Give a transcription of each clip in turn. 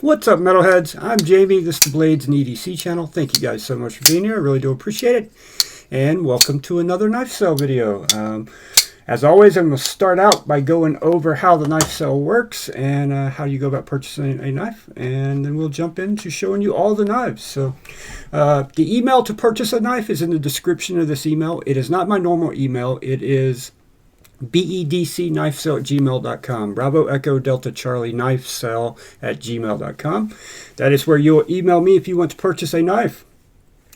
What's up, metalheads? I'm Jamie. This is the Blades and EDC channel. Thank you guys so much for being here. I really do appreciate it. And welcome to another knife sale video. As always, I'm going to start out by going over how the knife sale works and how you go about purchasing a knife. And then we'll jump into showing you all the knives. So the email to purchase a knife is in the description of this email. It is not my normal email. It is bedcknifesale@gmail.com. Bravo Echo Delta Charlie knifesale@gmail.com. That is where you'll email me if you want to purchase a knife.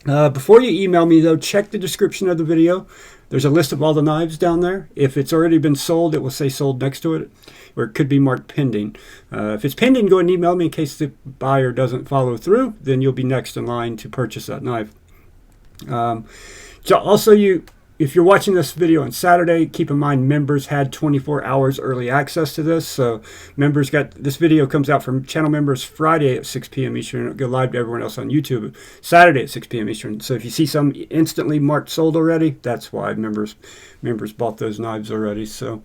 Before you email me, though, check the description of the video. There's a list of all the knives down there. If it's already been sold, it will say sold next to it, or it could be marked pending. If it's pending, go ahead and email me in case the buyer doesn't follow through. Then you'll be next in line to purchase that knife. So also, if you're watching this video on Saturday, keep in mind members had 24 hours early access to this. So members got, this video comes out from channel members Friday at 6 p.m. Eastern. It'll go live to everyone else on YouTube Saturday at 6 p.m. Eastern. So if you see some instantly marked sold already, that's why members bought those knives already. So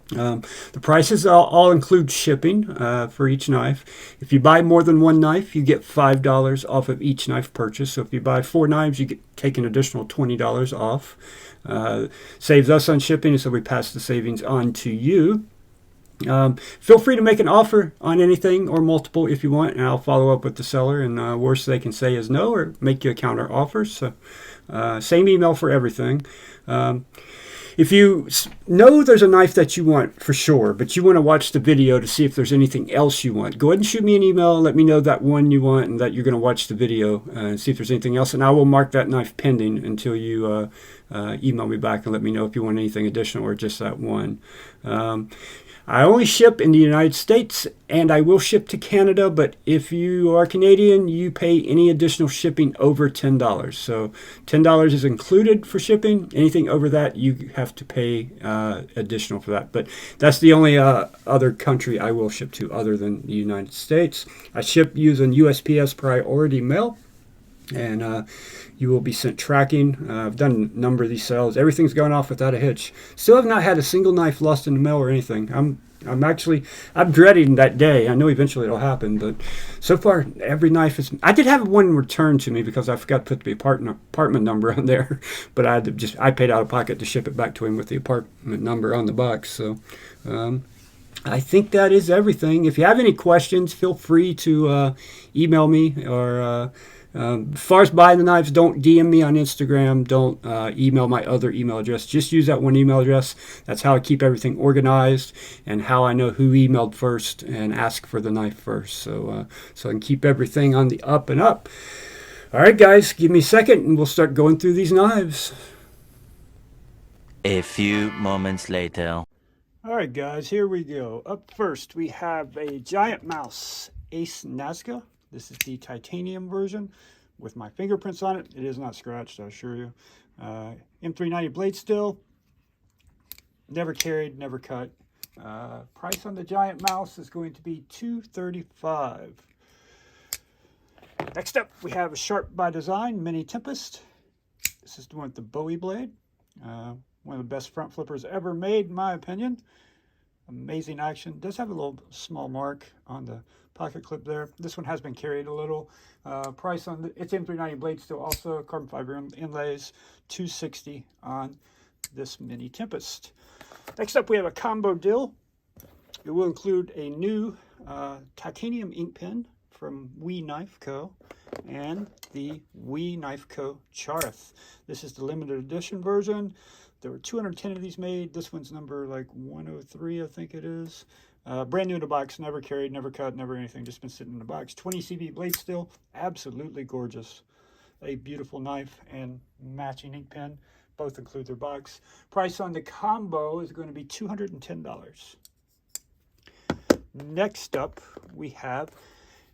the prices all include shipping for each knife. If you buy more than one knife, you get $5 off of each knife purchase. So if you buy 4 knives, you take an additional $20 off. Saves us on shipping, so we pass the savings on to you. Feel free to make an offer on anything or multiple if you want, and I'll follow up with the seller, and worst they can say is no, or make you a counter offer. So same email for everything. If you know there's a knife that you want for sure, but you want to watch the video to see if there's anything else you want, go ahead and shoot me an email. Let me know that one you want and that you're going to watch the video and see if there's anything else. And I will mark that knife pending until you email me back and let me know if you want anything additional or just that one. I only ship in the United States, and I will ship to Canada, but if you are Canadian, you pay any additional shipping over $10. So $10 is included for shipping. Anything over that, you have to pay additional for that. But that's the only other country I will ship to other than the United States. I ship using USPS Priority Mail, and you will be sent tracking. I've done a number of these sales. Everything's gone off without a hitch. Still have not had a single knife lost in the mail or anything. I'm dreading that day. I know eventually it'll happen, but so far every knife is. I did have one returned to me because I forgot to put the apartment number on there, but I paid out of pocket to ship it back to him with the apartment number on the box. So I think that is everything. If you have any questions, feel free to email me or. As far as buying the knives, don't DM me on Instagram. Don't email my other email address. Just use that one email address. That's how I keep everything organized and how I know who emailed first and ask for the knife first. So I can keep everything on the up and up. All right, guys, give me a second and we'll start going through these knives. A few moments later. All right, guys, here we go. Up first, we have a giant Mouse Ace Nazca. This is the titanium version with my fingerprints on it. It is not scratched, I assure you. M390 blade steel. Never carried, never cut. Price on the giant mouse is going to be $235. Next up, we have a Sharp by Design Mini Tempest. This is the one with the Bowie blade. One of the best front flippers ever made, in my opinion. Amazing action. Does have a little small mark on the pocket clip there. This one has been carried a little. Price on it's M390 blade steel, also carbon fiber inlays, $260 on this Mini Tempest. Next up, we have a combo deal. It will include a new titanium ink pen from We Knife Co. and the We Knife Co. Charith. This is the limited edition version. There were 210 of these made. This one's number like 103, I think it is. Brand new in the box, never carried, never cut, never anything, just been sitting in the box. 20 CV blade steel, absolutely gorgeous. A beautiful knife and matching ink pen, both include their box. Price on the combo is going to be $210. Next up, we have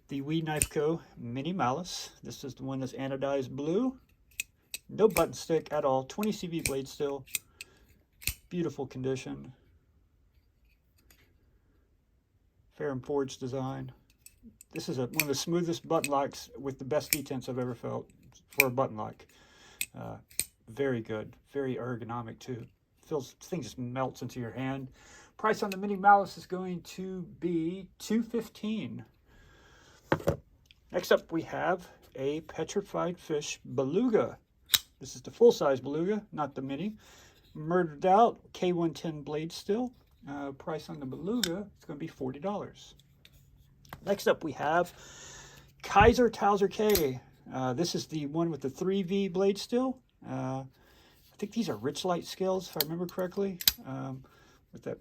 the We Knife Co. Mini Malice. This is the one that's anodized blue. No button stick at all, 20 CV blade steel, beautiful condition. Fair and forged design. This is one of the smoothest button locks with the best detents I've ever felt for a button lock. Very good, very ergonomic too. Feels, thing just melts into your hand. Price on the Mini Malice is going to be $215. Next up, we have a Petrified Fish Beluga. This is the full-size Beluga, not the mini. Murdered out, K110 blade still. Price on the Beluga is going to be $40. Next up, we have Kizer Towser K. This is the one with the 3V blade still. I think these are Rich Light scales, if I remember correctly, with that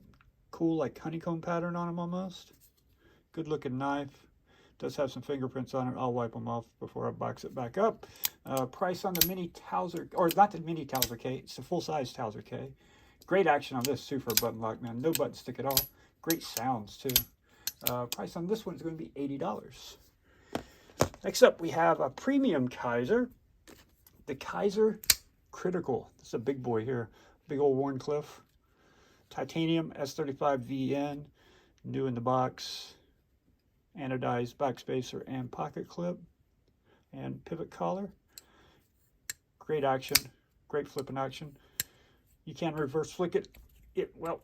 cool like honeycomb pattern on them almost. Good looking knife. Does have some fingerprints on it. I'll wipe them off before I box it back up. Price on the mini Towser, or not the mini Towser K, it's the full-size Towser K. Great action on this too for a button lock, man. No button stick at all. Great sounds too. Price on this one is going to be $80. Next up, we have a premium Kizer, the Kizer Critical. This is a big boy here. Big old Warncliffe. Titanium S35VN, new in the box. Anodized backspacer and pocket clip and pivot collar. Great action, great flipping action. You can reverse flick it. Well,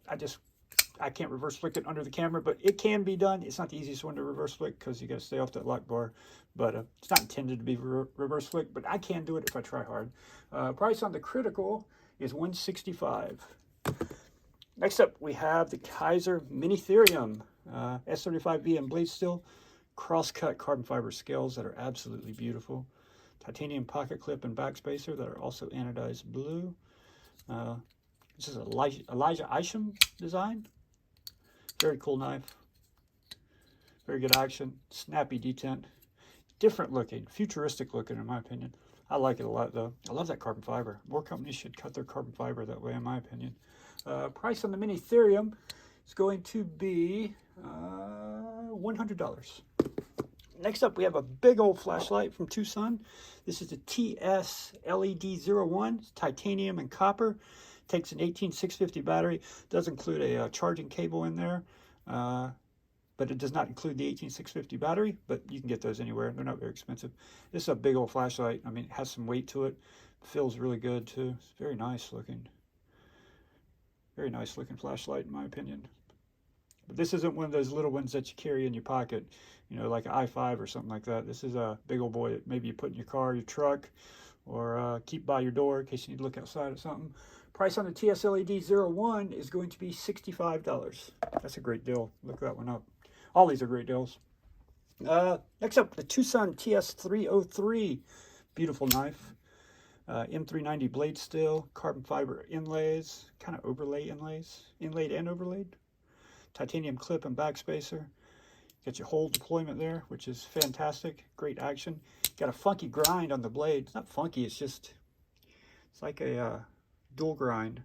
I can't reverse flick it under the camera, but it can be done. It's not the easiest one to reverse flick because you got to stay off that lock bar, but it's not intended to be reverse flick, but I can do it if I try hard. Price on the Critical is $165. Next up, we have the Kizer Minitherium. S35V and blade steel, cross-cut carbon fiber scales that are absolutely beautiful. Titanium pocket clip and backspacer that are also anodized blue. This is Elijah Isham design. Very cool knife. Very good action. Snappy detent. Different looking, futuristic looking in my opinion. I like it a lot though. I love that carbon fiber. More companies should cut their carbon fiber that way in my opinion. Price on the Minitherium is going to be $100. Next up, we have a big old flashlight from Twosun. This is the TS LED01. It's titanium and copper. Takes an 18650 battery. Does include a charging cable in there, but it does not include the 18650 battery. But you can get those anywhere. They're not very expensive. This is a big old flashlight. I mean, it has some weight to it. Feels really good too. It's very nice looking. Very nice looking flashlight in my opinion. But this isn't one of those little ones that you carry in your pocket, you know, like an i5 or something like that. This is a big old boy that maybe you put in your car, your truck, or keep by your door in case you need to look outside or something. Price on the TS LED01 is going to be $65. That's a great deal. Look that one up. All these are great deals. Next up, the Twosun TS303. Beautiful knife. M390 blade steel, carbon fiber inlays, kind of overlay inlays, inlaid and overlaid. Titanium clip and backspacer. Got your whole deployment there, which is fantastic. Great action. Got a funky grind on the blade. It's not funky, it's like a dual grind.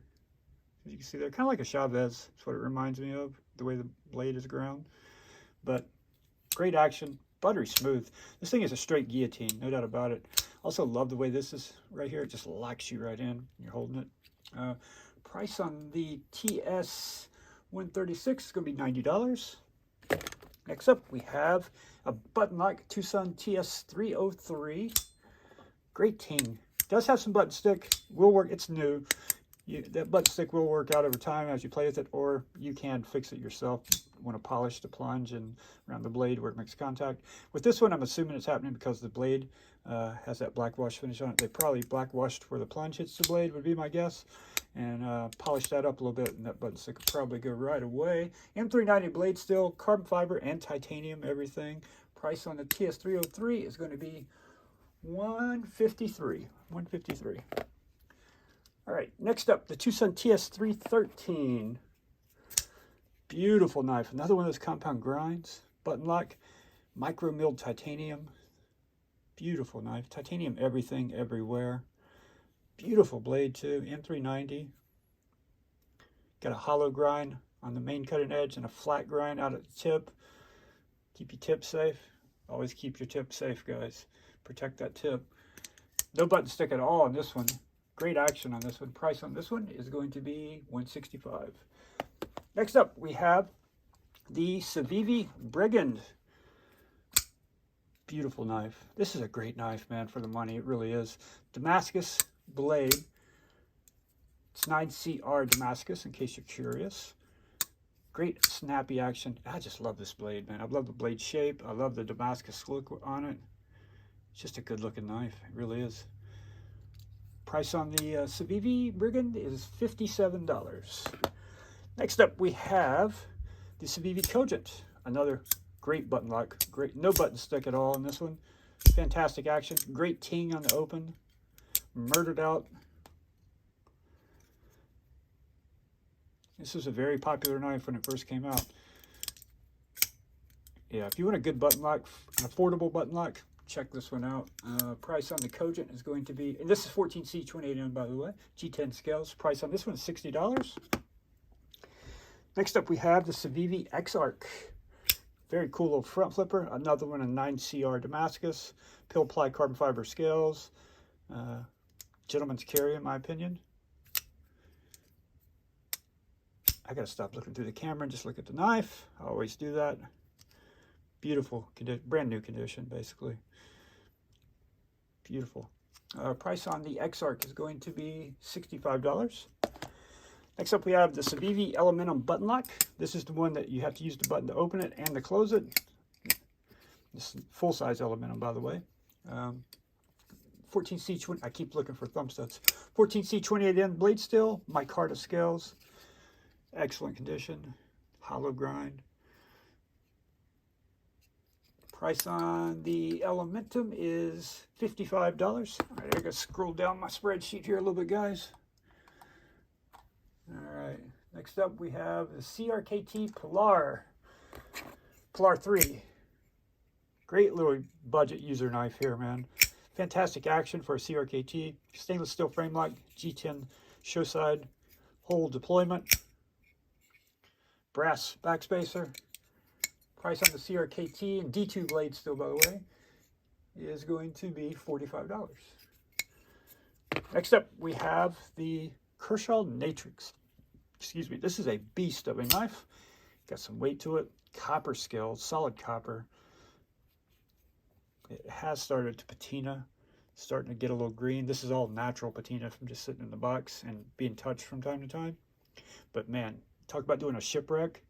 As you can see there, kind of like a Chavez. That's what it reminds me of, the way the blade is ground. But great action, buttery smooth. This thing is a straight guillotine, no doubt about it. Also love the way this is right here. It just locks you right in. You're holding it. Price on the TS136 is going to be $90. Next up, we have a button lock Twosun TS303. Great ting. Does have some button stick. Will work. It's new. That button stick will work out over time as you play with it, or you can fix it yourself. You want to polish the plunge and around the blade where it makes contact. With this one, I'm assuming it's happening because the blade has that black wash finish on it. They probably black washed where the plunge hits the blade, would be my guess, and polish that up a little bit, and that button stick will probably go right away. M390 blade steel, carbon fiber and titanium, everything. Price on the TS303 is going to be $153. All right, next up, the Twosun TS313. Beautiful knife. Another one of those compound grinds. Button lock, micro milled titanium. Beautiful knife. Titanium everything, everywhere. Beautiful blade too. M390. Got a hollow grind on the main cutting edge and a flat grind out at the tip. Keep your tip safe. Always keep your tip safe, guys. Protect that tip. No button stick at all on this one. Great action on this one. Price on this one is going to be $165. Next up, we have the Civivi Brigand. Beautiful knife. This is a great knife, man, for the money. It really is. Damascus blade. It's 9CR Damascus, in case you're curious. Great snappy action. I just love this blade, man. I love the blade shape. I love the Damascus look on it. It's just a good looking knife. It really is. Price on the Civivi Brigand is $57. Next up we have the Civivi Cogent. Another great button lock. Great, no button stick at all in this one. Fantastic action. Great ting on the open. Murdered out. This was a very popular knife when it first came out. Yeah, if you want a good button lock, an affordable button lock, check this one out. Price on the Cogent is going to be, and this is 14C28N by the way, G10 scales. Price on this one is $60. Next up we have the Civivi Exarch. Very cool little front flipper. Another one, a 9CR Damascus. Pill ply carbon fiber scales. Gentleman's carry in my opinion. I gotta stop looking through the camera and just look at the knife. I always do that. Beautiful, brand new condition, basically. Beautiful. Price on the Exarch is going to be $65. Next up, we have the Civivi Elementum button lock. This is the one that you have to use the button to open it and to close it. This is full-size Elementum, by the way. 14C20. I keep looking for thumb studs. 14C28N blade steel. Micarta scales. Excellent condition. Hollow grind. Price on the Elementum is $55. All right, I gotta scroll down my spreadsheet here a little bit, guys. All right, next up we have the CRKT Pilar III. Great little budget user knife here, man. Fantastic action for a CRKT. Stainless steel frame lock, G10 show side, hole deployment. Brass backspacer. Price on the CRKT and D2 blade still, by the way, is going to be $45. Next up, we have the Kershaw Natrix. Excuse me. This is a beast of a knife. Got some weight to it. Copper scales, solid copper. It has started to patina. Starting to get a little green. This is all natural patina from just sitting in the box and being touched from time to time. But man, talk about doing a shipwreck.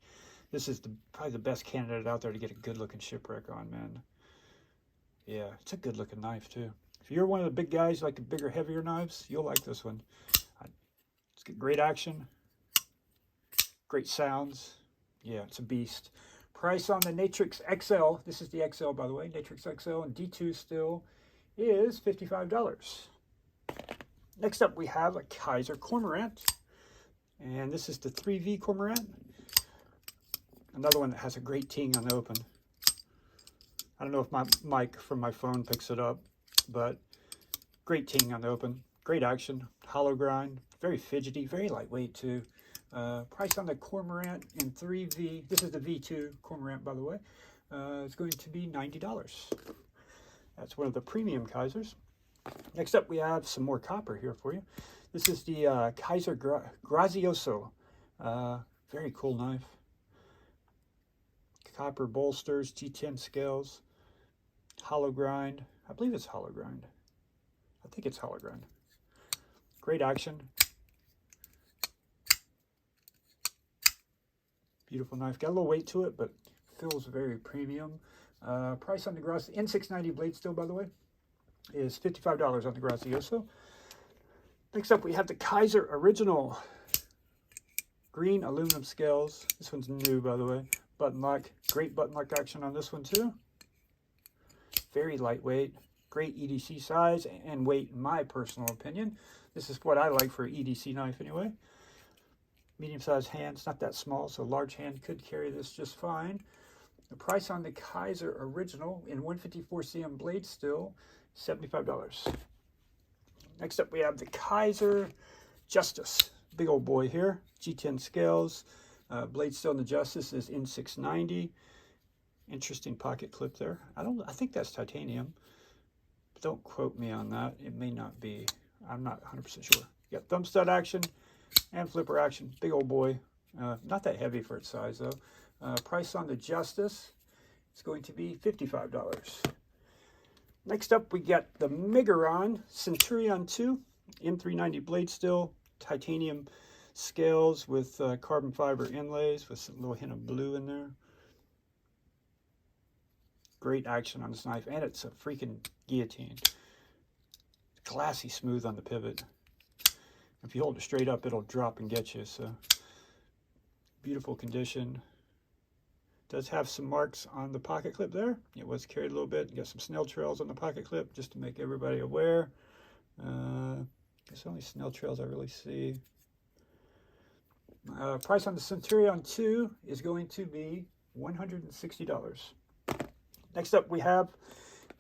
This is probably the best candidate out there to get a good looking shipwreck on, man. Yeah, it's a good looking knife too. If you're one of the big guys, like the bigger, heavier knives, you'll like this one. It's got great action, great sounds. Yeah, it's a beast. Price on the Natrix XL, this is the XL by the way, Natrix XL and D2 still, is $55. Next up we have a Kizer Cormorant. And this is the 3V Cormorant. Another one that has a great ting on the open. I don't know if my mic from my phone picks it up, but great ting on the open. Great action, hollow grind, very fidgety, very lightweight too. Price on the Cormorant in 3V, this is the V2 Cormorant by the way, it's going to be $90. That's one of the premium Kizers. Next up we have some more copper here for you. This is the Kizer Grazioso. Very cool knife. Copper bolsters, G10 scales, hollow grind. I believe it's hollow grind. I think it's hollow grind. Great action. Beautiful knife. Got a little weight to it, but feels very premium. Price on the Grazioso, N690 blade steel, by the way, is $55 on the Grazioso. Next up, we have the Kizer Original green aluminum scales. This one's new, by the way. Button lock. Great button lock action on this one, too. Very lightweight. Great EDC size and weight, in my personal opinion. This is what I like for an EDC knife, anyway. Medium-sized hands, not that small, so a large hand could carry this just fine. The price on the Kizer Original in 154 cm blade steel, $75. Next up, we have the Kizer Justice. Big old boy here. G10 scales. Blade steel in the Justice is N690. Interesting pocket clip there. I think that's titanium. But don't quote me on that. It may not be. I'm not 100% sure. You got thumb stud action and flipper action. Big old boy. Not that heavy for its size though. Price on the Justice is going to be $55. Next up, we got the Miguron Centurion 2 M390 blade steel, titanium scales with carbon fiber inlays with a little hint of blue in there. Great action on this knife, and it's a freaking guillotine. Glassy smooth on the pivot. If you hold it straight up, it'll drop and get you. So beautiful condition. Does have some marks on the pocket clip there. It was carried a little bit. You got some snail trails on the pocket clip, just to make everybody aware. There's only snail trails I really see. Price on the Centurion 2 is going to be $160. Next up, we have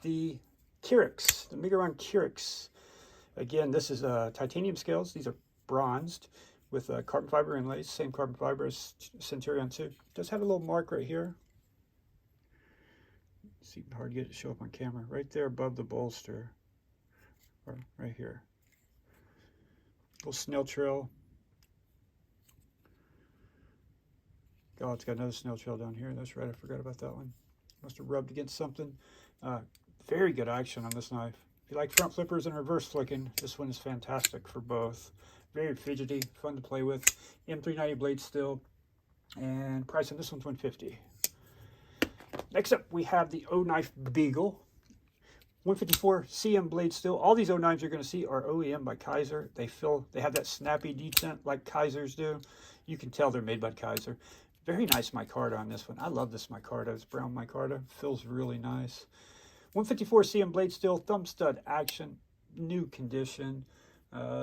the Keryx, the Miguron Keryx. Again, this is titanium scales. These are bronzed with carbon fiber inlays, same carbon fiber as Centurion 2. Does have a little mark right here. It's even hard to get it to show up on camera. Right there above the bolster, or right here. Little snail trail. Oh, it's got another snail trail down here. That's right, I forgot about that one. Must have rubbed against something. Very good action on this knife. If you like front flippers and reverse flicking, this one is fantastic for both. Very fidgety, fun to play with. M390 blade steel, and price on this one's $150. Next up, we have the Oknife Beagle, 154 CM blade steel. All these O9s you're going to see are OEM by Kizer. They have that snappy detent like Kizers do. You can tell they're made by Kizer. Very nice micarta on this one. I love this micarta. It's brown micarta. Feels really nice. 154 CM blade steel, thumb stud action, new condition.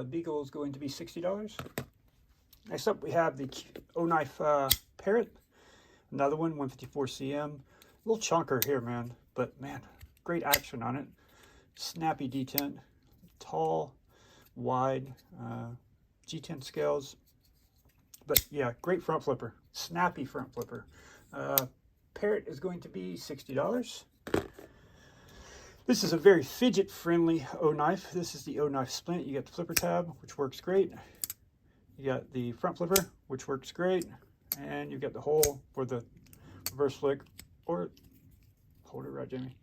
Beagle is going to be $60. Next up, we have the Oknife Parrot. Another one, 154 CM. A little chunker here, man. But, man, great action on it. Snappy detent. Tall, wide, G10 scales. But, yeah, great front flipper. Snappy front flipper. Parrot is going to be $60. This is a very fidget-friendly O-knife. This is the O-knife splint. You got the flipper tab, which works great. You got the front flipper, which works great. And you got the hole for the reverse flick. Or, hold it right, Jamie.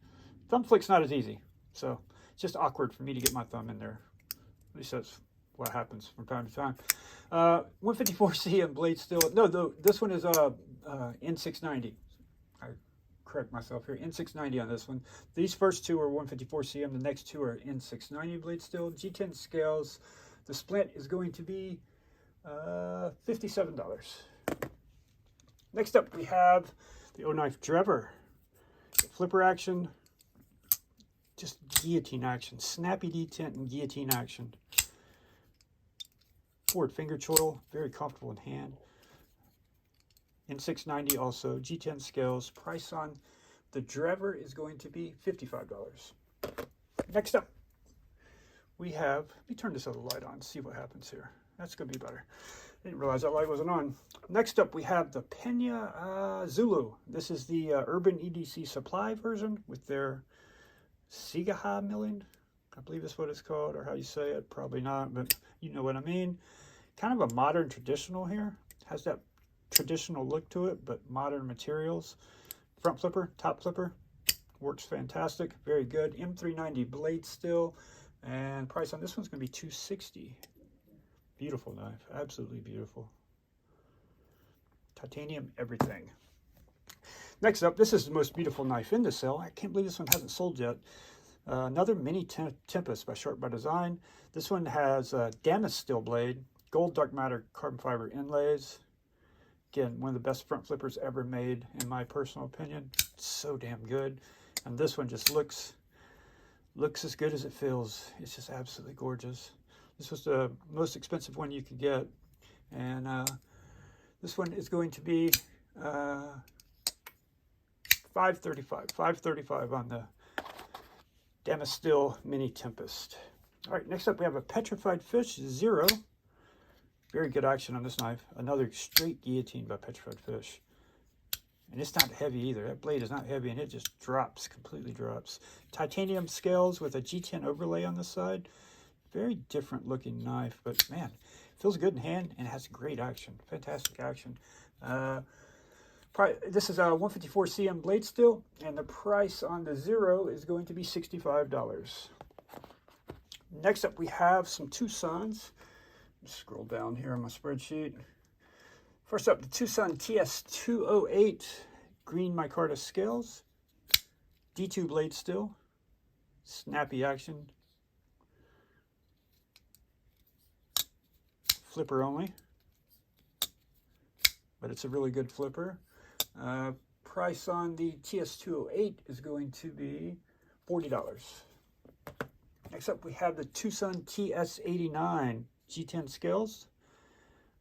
Thumb flick's not as easy. So, it's just awkward for me to get my thumb in there. At least that's what happens from time to time. 154 CM blade steel. No, this one is N690. I correct myself here. N690 on this one. These first two are 154 CM. The next two are N690 blade steel. G10 scales. The splint is going to be $57. Next up, we have the Oknife Drever. Flipper action. Just guillotine action. Snappy detent and guillotine action. Forward finger choil, very comfortable in hand. N690 also, G10 scales. Price on the Drever is going to be $55. Next up, we have, let me turn this other light on, see what happens here. That's going to be better. I didn't realize that light wasn't on. Next up, we have the Pena Zulu. This is the Urban EDC Supply version with their Sigaha milling. I believe that's what it's called, or how you say it. Probably not, but you know what I mean. Kind of a modern traditional here. Has that traditional look to it, but modern materials. Front flipper, top flipper. Works fantastic. Very good. M390 blade steel. And price on this one's going to be $260. Beautiful knife. Absolutely beautiful. Titanium everything. Next up, this is the most beautiful knife in the sale. I can't believe this one hasn't sold yet. Another Mini Tempest by Sharp by Design. This one has a Damascus steel blade, gold dark matter carbon fiber inlays. Again, one of the best front flippers ever made, in my personal opinion. It's so damn good. And this one just looks as good as it feels. It's just absolutely gorgeous. This was the most expensive one you could get. And this one is going to be $535 on the Damascus steel Mini Tempest. All right, next up we have a Petrified Fish 0. Very good action on this knife. Another straight guillotine by Petrified Fish. And it's not heavy either. That blade is not heavy, and it just drops, completely drops. Titanium scales with a G10 overlay on the side. Very different looking knife, but man, feels good in hand and has great action. Fantastic action. This is a 154 CM blade steel, and the price on the 0 is going to be $65. Next up, we have some Twosuns. Scroll down here on my spreadsheet. First up, the Twosun TS313 green micarta scales, D2 blade steel, snappy action, flipper only, but it's a really good flipper. Price on the TS313 is going to be $40. Next up, we have the Twosun TS313 G10 scales,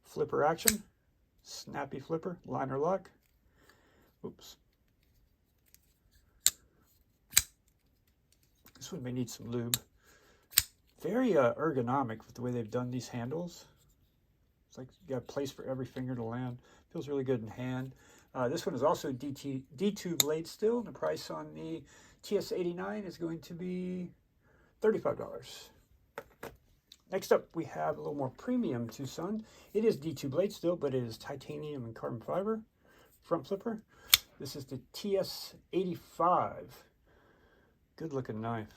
flipper action, snappy flipper, liner lock. Oops. This one may need some lube. Very ergonomic with the way they've done these handles. It's like you got a place for every finger to land. Feels really good in hand. This one is also D2 blade steel. The price on the TS313 is going to be $35. Next up, we have a little more premium Twosun. It is D2 blade steel, but it is titanium and carbon fiber front flipper. This is the TS85. Good looking knife.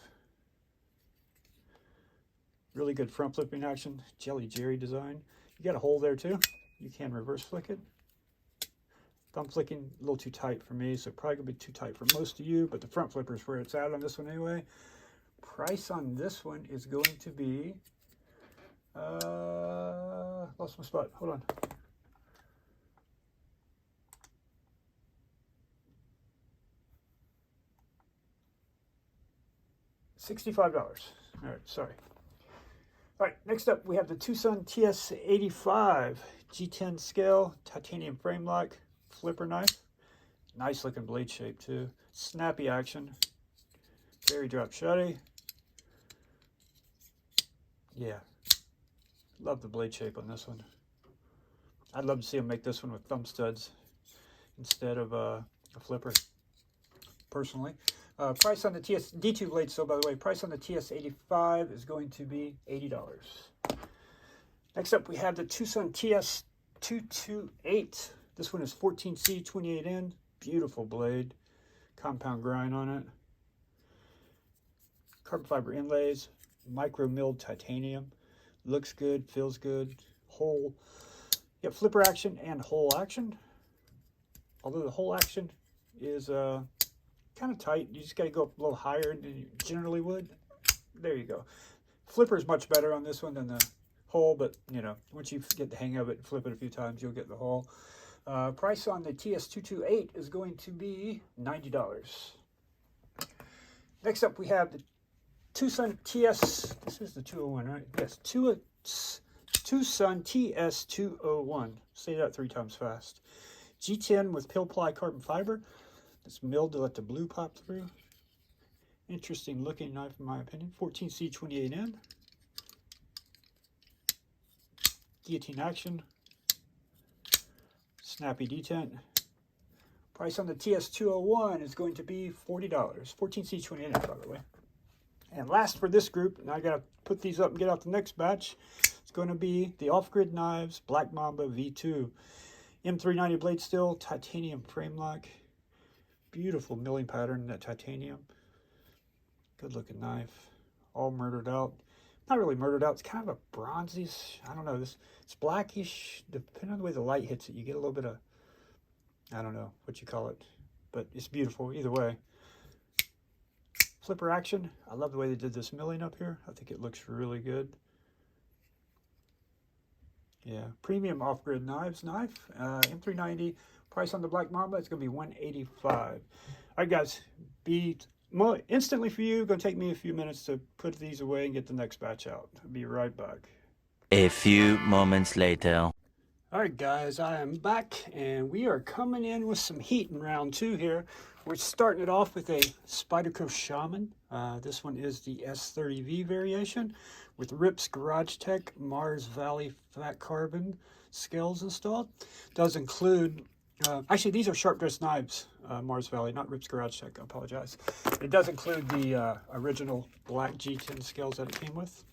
Really good front flipping action. Jelly Jerry design. You got a hole there too. You can reverse flick it. Thumb flicking a little too tight for me, so probably gonna be too tight for most of you, but the front flipper is where it's at on this one anyway. Price on this one is going to be, lost my spot, hold on. $65. All right, sorry. All right, next up we have the Twosun TS85 G10 scale, titanium frame lock, flipper knife. Nice looking blade shape too. Snappy action. Very drop shotty. Yeah. Love the blade shape on this one. I'd love to see them make this one with thumb studs instead of a flipper, personally. Price on the D2 blade steel, by the way, price on the TS85 is going to be $80. Next up, we have the Twosun TS228. This one is 14C, 28N. Beautiful blade. Compound grind on it. Carbon fiber inlays. Micro milled titanium. Looks good, feels good. Hole. You have flipper action and hole action. Although the hole action is kind of tight. You just got to go up a little higher than you generally would. There you go. Flipper is much better on this one than the hole, but you know, once you get the hang of it and flip it a few times, you'll get the hole. Price on the TS228 is going to be $90. Next up, we have the Twosun TS, this is the 201, right? Yes, Twosun TS201. Say that 3 times fast. G10 with pill ply carbon fiber. It's milled to let the blue pop through. Interesting looking knife in my opinion. 14C 28N. Guillotine action. Snappy detent. Price on the TS201 is going to be $40. 14C 28N, by the way. And last for this group, and I gotta put these up and get out the next batch, it's going to be the Off-Grid Knives Black Mamba V2. M390 blade steel, titanium frame lock. Beautiful milling pattern in that titanium. Good looking knife. All murdered out. Not really murdered out. It's kind of a bronzy, I don't know. It's blackish. Depending on the way the light hits it, you get a little bit of, I don't know what you call it. But it's beautiful either way. Flipper action. I love the way they did this milling up here. I think it looks really good. Yeah. Premium off-grid knives knife. M390. Price on the Black Mamba, it's going to be $185. All right, guys. Instantly for you. Going to take me a few minutes to put these away and get the next batch out. I'll be right back. A few moments later. All right, guys. I am back, and we are coming in with some heat in round 2 here. We're starting it off with a Spyderco Shaman. This one is the S30V variation with Rips Garage Tech Mars Valley Fat Carbon scales installed. Does include... actually, these are sharp dressed knives, Mars Valley, not Rips Garage Tech, I apologize. It does include the original black G10 scales that it came with.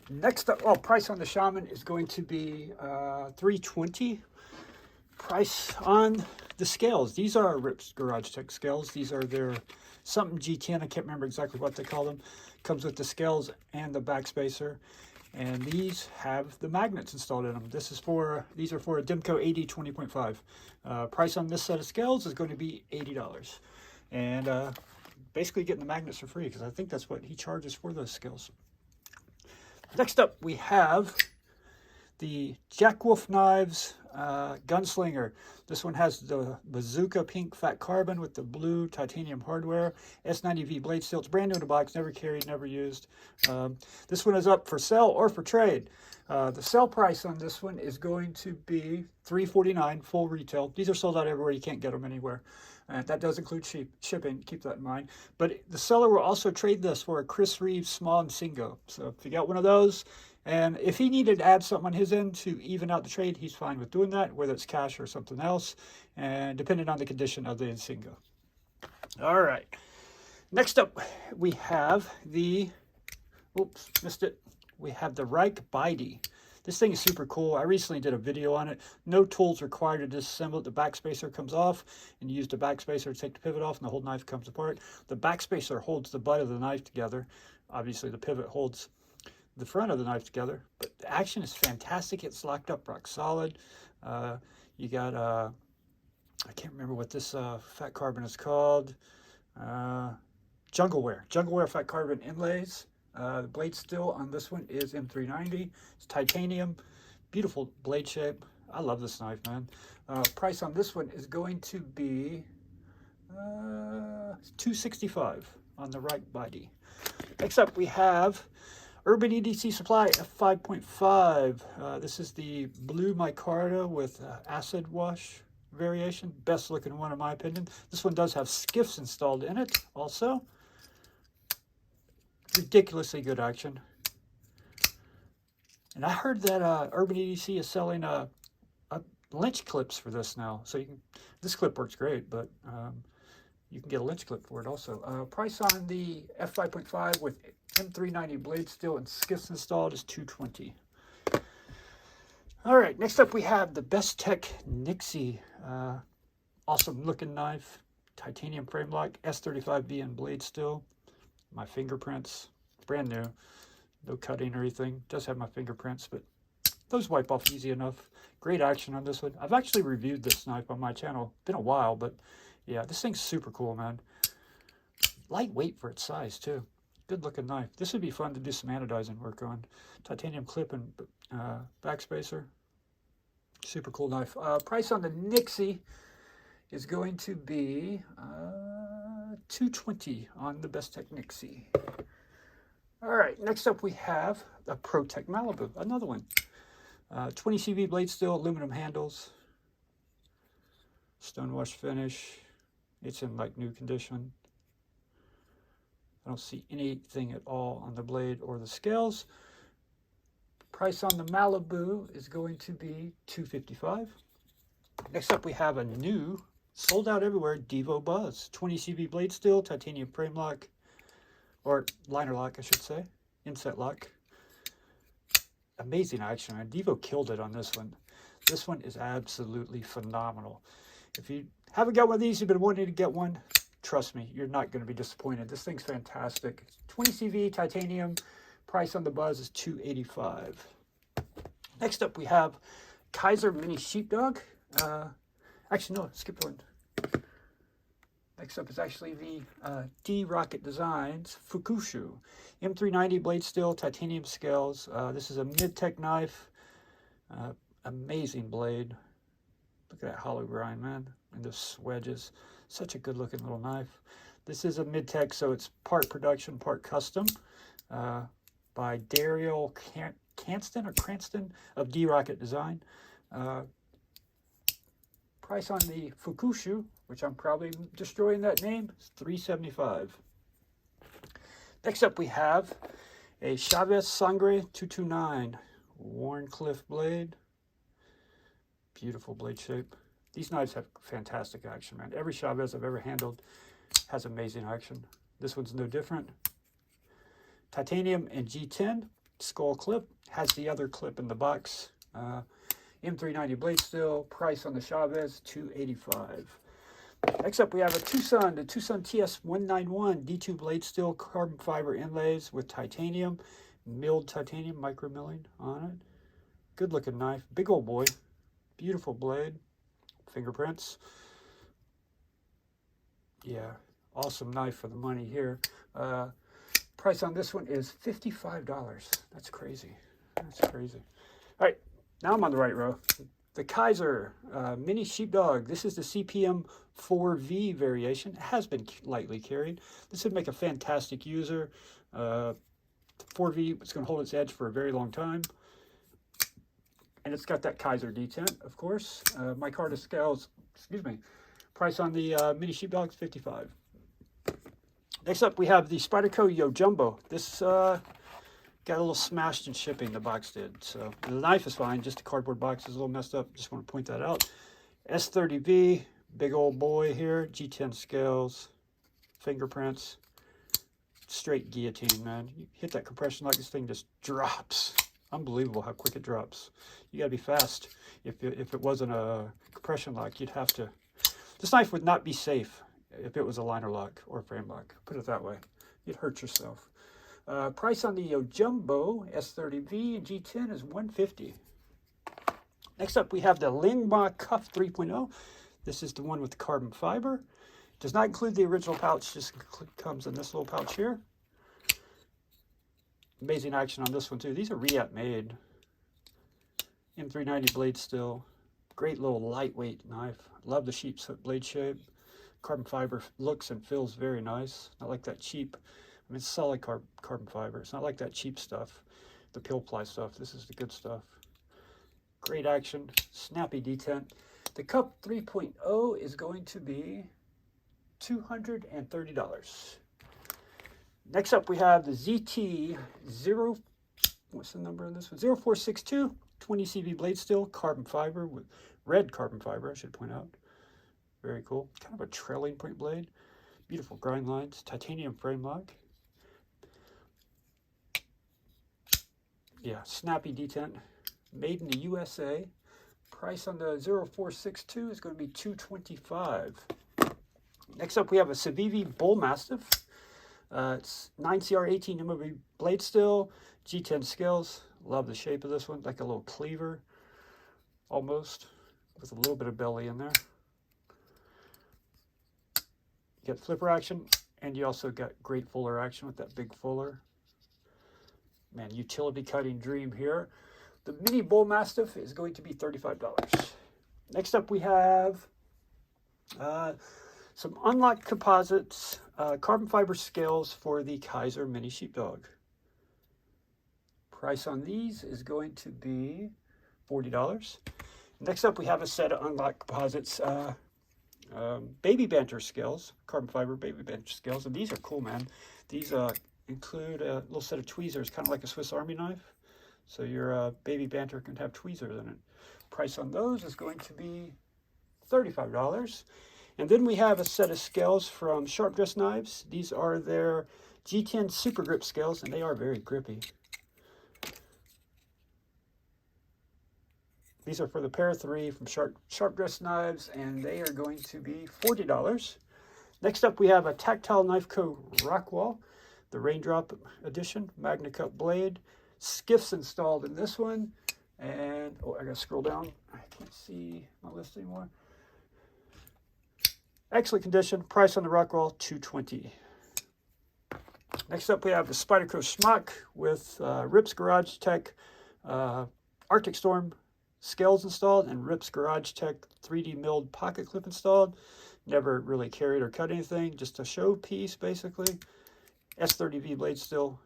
Next up, price on the Shaman is going to be $320. Price on the scales. These are Rips Garage Tech scales. These are their something G10, I can't remember exactly what they call them. Comes with the scales and the backspacer. And these have the magnets installed in them. These are for a Demco AD 20.5. Price on this set of scales is going to be $80. And basically getting the magnets for free, because I think that's what he charges for those scales. Next up, we have the Jack Wolf Knives Gunslinger. This one has the Bazooka pink fat carbon with the blue titanium hardware. S90V blade steel. It's brand new in the box, never carried, never used. This one is up for sale or for trade. The sale price on this one is going to be $349 full retail. These are sold out everywhere. You can't get them anywhere. And that does include shipping. Keep that in mind. But the seller will also trade this for a Chris Reeves Small Singo. So if you got one of those, and if he needed to add something on his end to even out the trade, he's fine with doing that, whether it's cash or something else, and depending on the condition of the Insingo. All right. Next up, we have the, oops, missed it. We have the Reich Beide. This thing is super cool. I recently did a video on it. No tools required to disassemble it. The backspacer comes off, and you use the backspacer to take the pivot off, and the whole knife comes apart. The backspacer holds the butt of the knife together. Obviously, the pivot holds the front of the knife together, but the action is fantastic. It's locked up rock solid. You got I can't remember what this fat carbon is called. Jungleware fat carbon inlays. The blade steel on this one is M390. It's titanium, beautiful blade shape. I love this knife, man. Price on this one is going to be $265 on the Reich Beide. Next up, we have Urban EDC Supply F5.5. This is the blue micarta with acid wash variation. Best looking one in my opinion. This one does have skiffs installed in it also. Ridiculously good action. And I heard that Urban EDC is selling lynch clips for this now. So this clip works great, but you can get a lynch clip for it also. Price on the F5.5 with M390 blade steel and skiffs installed is $220. All right, next up we have the Best Tech Nixie. Awesome looking knife, titanium frame lock, S35B and blade steel. My fingerprints, brand new, no cutting or anything. Does have my fingerprints, but those wipe off easy enough. Great action on this one. I've actually reviewed this knife on my channel. Been a while, but yeah, this thing's super cool, man. Lightweight for its size too. Good looking knife. This would be fun to do some anodizing work on. Titanium clip and backspacer. Super cool knife. Price on the Nixie is going to be $220 on the Best Tech Nixie. All right, next up we have a ProTech Malibu, another one. 20 CV blade steel, aluminum handles, stonewash finish. It's in like new condition. I don't see anything at all on the blade or the scales. Price on the Malibu is going to be $255. Next up we have a new, sold out everywhere, Devo Buzz. 20 CV blade steel, titanium frame lock, or liner lock I should say, inset lock. Amazing action, man. Devo killed it on this one. This one is absolutely phenomenal. If you haven't got one of these, you've been wanting to get one, trust me, you're not going to be disappointed. This thing's fantastic. 20 CV titanium. Price on the Buzz is $285. Next up we have Kizer Mini Sheepdog. Actually no, skip one. Next up is actually the D-Rocket Designs Fukushu. M390 blade steel, titanium scales. This is a mid-tech knife. Amazing blade. Look at that hollow grind, man. And the wedges. Such a good looking little knife. This is a mid-tech, so it's part production, part custom. By Daryl Cranston of D-Rocket Design. Price on the Fukushu, which I'm probably destroying that name, is $375. Next up we have a Chavez Sangre 229 Warncliffe blade. Beautiful blade shape. These knives have fantastic action, man. Every Chavez I've ever handled has amazing action. This one's no different. Titanium and G10 skull clip. Has the other clip in the box. M390 blade steel. Price on the Chavez, $285. Next up, we have a Twosun, the Twosun TS191 D2 blade steel carbon fiber inlays with titanium milled titanium micro milling on it. Good looking knife. Big old boy. Beautiful blade. Fingerprints. Yeah, awesome knife for the money here. Price on this one is $55. That's crazy. That's crazy. All right, now I'm on the right row. The Kizer Mini Sheepdog. This is the CPM 4V variation. It has been lightly carried. This would make a fantastic user. 4V is going to hold its edge for a very long time. And it's got that Kizer detent, of course. My card is scales, excuse me. Price on the Mini Sheepdog is $55. Next up, we have the Spyderco Yo Jumbo. This got a little smashed in shipping, the box did. So the knife is fine, just the cardboard box is a little messed up. Just want to point that out. S30V, big old boy here. G10 scales, fingerprints. Straight guillotine, man. You hit that compression lock, this thing just drops. Unbelievable how quick it drops. You gotta be fast. If it wasn't a compression lock, you'd have to... This knife would not be safe if it was a liner lock or a frame lock. Put it that way. You'd hurt yourself. Price on the Yo Jumbo S30V and G10 is $150. Next up, we have the Lingma Cuff 3.0. This is the one with the carbon fiber. Does not include the original pouch, just comes in this little pouch here. Amazing action on this one too. These are Reat made. M390 blade still. Great little lightweight knife. Love the sheep blade shape. Carbon fiber looks and feels very nice. Not like that cheap, I mean, it's solid carbon fiber. It's not like that cheap stuff, the pill ply stuff. This is the good stuff. Great action, snappy detent. The Cup 3.0 is going to be $230. Next up, we have the ZT0, what's the number on this one? 0462, 20 CV blade steel, carbon fiber, with red carbon fiber, I should point out. Very cool. Kind of a trailing point blade. Beautiful grind lines, titanium frame lock. Yeah, snappy detent. Made in the USA. Price on the 0462 is going to be $225. Next up, we have a Civivi Bull Mastiff. It's 9CR18 MOV blade steel, G10 scales. Love the shape of this one, like a little cleaver, almost, with a little bit of belly in there. You get flipper action, and you also got great fuller action with that big fuller. Man, utility cutting dream here. The Mini Bull Mastiff is going to be $35. Next up, we have some unlocked composites, carbon fiber scales for the Kizer Mini Sheepdog. Price on these is going to be $40. Next up, we have a set of unlocked composites, baby banter scales, carbon fiber baby banter scales, and these are cool, man. These include a little set of tweezers, kind of like a Swiss Army knife. So your baby banter can have tweezers in it. Price on those is going to be $35. And then we have a set of scales from Sharp Dress Knives. These are their G10 Super Grip scales, and they are very grippy. These are for the Pair 3 from Sharp Dress Knives, and they are going to be $40. Next up, we have a Tactile Knife Co. Rockwall, the Raindrop Edition, Magna Cut blade. Skiffs installed in this one. And, oh, I gotta scroll down. I can't see my list anymore. Excellent condition. Price on the Rockwall, $220. Next up, we have the Spyderco Schmuck with Rips Garage Tech Arctic Storm scales installed and Rips Garage Tech 3D milled pocket clip installed. Never really carried or cut anything, just a show piece basically. S30V blade steel.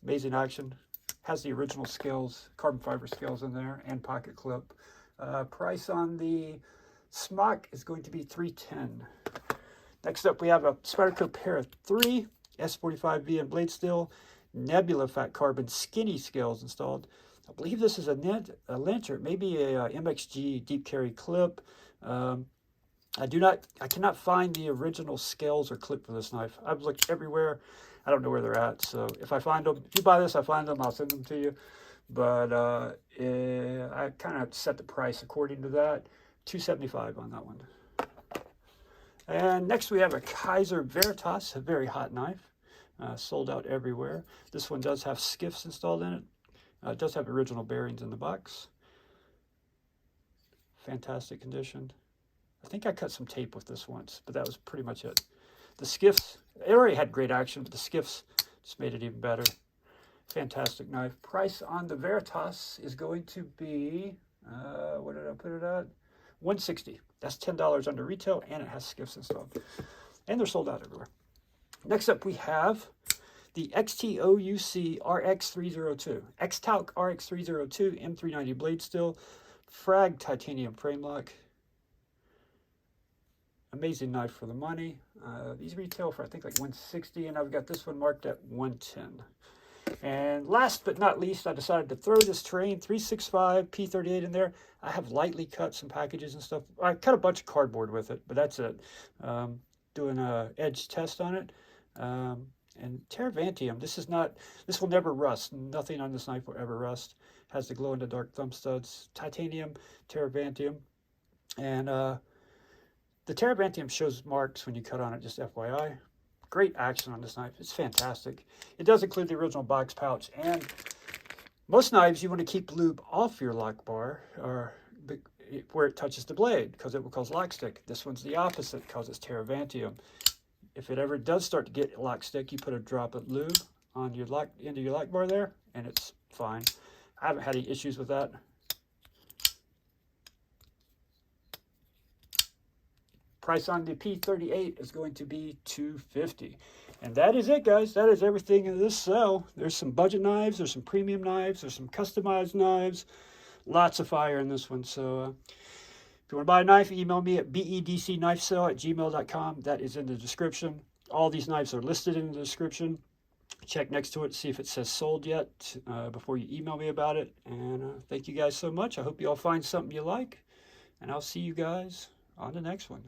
Amazing action. Has the original scales, carbon fiber scales in there, and pocket clip. Price on the Smock is going to be $310. Next up, we have a Spyderco Parrot 3, S45V and blade steel, Nebula Fat Carbon skinny scales installed. I believe this is a lantern, maybe a MXG deep carry clip. I cannot find the original scales or clip for this knife. I've looked everywhere. I don't know where they're at. So if I find them, if you buy this, I find them, I'll send them to you. But I kind of set the price according to that. $275 on that one. And next we have a Kizer Veritas, a very hot knife. Sold out everywhere. This one does have skiffs installed in it. It does have original bearings in the box. Fantastic condition. I think I cut some tape with this once, but that was pretty much it. The skiffs, it already had great action, but the skiffs just made it even better. Fantastic knife. Price on the Veritas is going to be, what did I put it at? $160. That's $10 under retail, and it has skiffs installed. And they're sold out everywhere. Next up, we have the XTOUC RX302. XTAUC RX302 M390 blade steel. Frag titanium frame lock. Amazing knife for the money. These retail for I think like $160, and I've got this one marked at $110. And last but not least, I decided to throw this Terrain 365 P38 in there. I have lightly cut some packages and stuff. I cut a bunch of cardboard with it, but that's it. Doing a edge test on it. And Terravantium, this will never rust. Nothing on this knife will ever rust. Has the glow in the dark thumb studs. Titanium, Terravantium. And the Terravantium shows marks when you cut on it, just FYI. Great action on this knife. It's fantastic. It does include the original box pouch. And most knives, you want to keep lube off your lock bar or where it touches the blade, because it will cause lock stick. This one's the opposite because it's Terravantium. If it ever does start to get lock stick, you put a drop of lube on your end of your lock bar there, and it's fine. I haven't had any issues with that. Price on the P38 is going to be $250. And that is it, guys. That is everything in this sale. There's some budget knives, there's some premium knives, there's some customized knives. Lots of fire in this one. So if you want to buy a knife, email me at bedcknifesale@gmail.com. That is in the description. All these knives are listed in the description. Check next to it, see if it says sold yet before you email me about it. And thank you guys so much. I hope you all find something you like. And I'll see you guys on the next one.